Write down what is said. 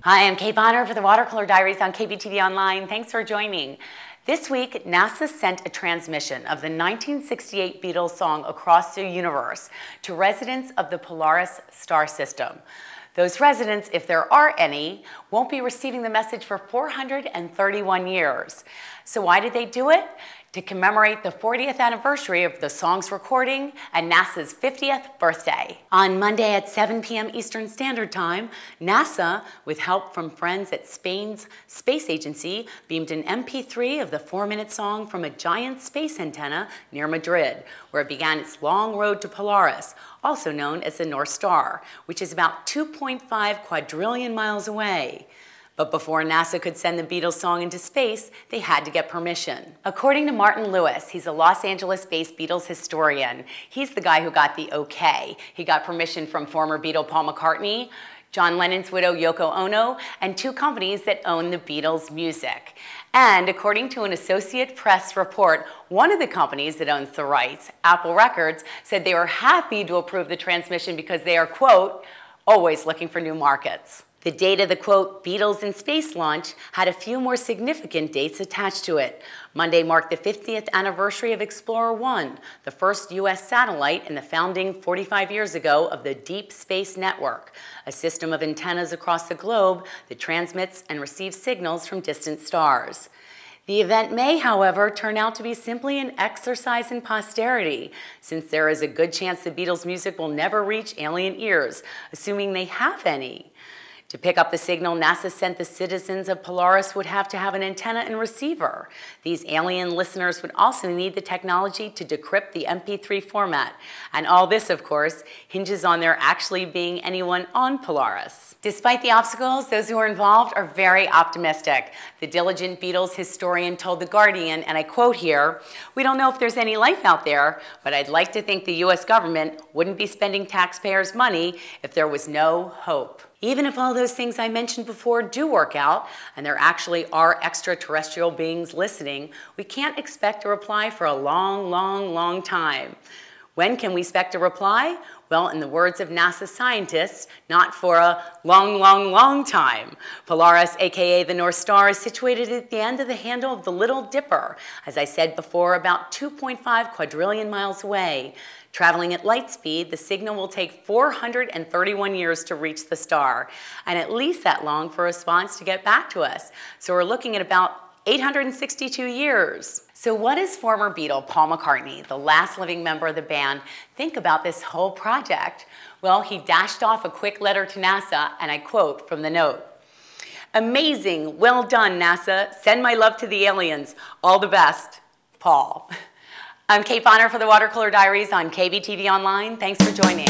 Hi, I'm Kate Bonner for the Watercooler Diaries on KBTV Online. Thanks for joining. This week, NASA sent a transmission of the 1968 Beatles song Across the Universe to residents of the Polaris star system. Those residents, if there are any, won't be receiving the message for 431 years. So why did they do it? To commemorate the 40th anniversary of the song's recording and NASA's 50th birthday. On Monday at 7 p.m. Eastern Standard Time, NASA, with help from friends at Spain's space agency, beamed an MP3 of the 4-minute song from a giant space antenna near Madrid, where it began its long road to Polaris, also known as the North Star, which is about 2.5 quadrillion miles away. But before NASA could send the Beatles song into space, they had to get permission. According to Martin Lewis, he's a Los Angeles-based Beatles historian. He's the guy who got the okay. He got permission from former Beatle Paul McCartney, John Lennon's widow Yoko Ono, and 2 companies that own the Beatles' music. And according to an Associated Press report, one of the companies that owns the rights, Apple Records, said they were happy to approve the transmission because they are, quote, always looking for new markets. The date of the, quote, Beatles in Space launch had a few more significant dates attached to it. Monday marked the 50th anniversary of Explorer 1, the first U.S. satellite in the founding 45 years ago of the Deep Space Network, a system of antennas across the globe that transmits and receives signals from distant stars. The event may, however, turn out to be simply an exercise in posterity, since there is a good chance the Beatles' music will never reach alien ears, assuming they have any. To pick up the signal NASA sent the citizens of Polaris would have to have an antenna and receiver. These alien listeners would also need the technology to decrypt the MP3 format. And all this, of course, hinges on there actually being anyone on Polaris. Despite the obstacles, those who are involved are very optimistic. The diligent Beatles historian told The Guardian, and I quote here, "We don't know if there's any life out there, but I'd like to think the US government wouldn't be spending taxpayers' money if there was no hope." Even if all those things I mentioned before do work out, and there actually are extraterrestrial beings listening, we can't expect a reply for a long, long, long time. When can we expect a reply? Well, in the words of NASA scientists, not for a long, long, long time. Polaris, aka the North Star, is situated at the end of the handle of the Little Dipper, as I said before, about 2.5 quadrillion miles away. Traveling at light speed, the signal will take 431 years to reach the star, and at least that long for a response to get back to us. So we're looking at about 862 years. So what does former Beatle Paul McCartney, the last living member of the band, think about this whole project? Well, he dashed off a quick letter to NASA, and I quote from the note, "Amazing, well done, NASA. Send my love to the aliens. All the best, Paul." I'm Kate Bonner for the Watercooler Diaries on KBTV Online. Thanks for joining.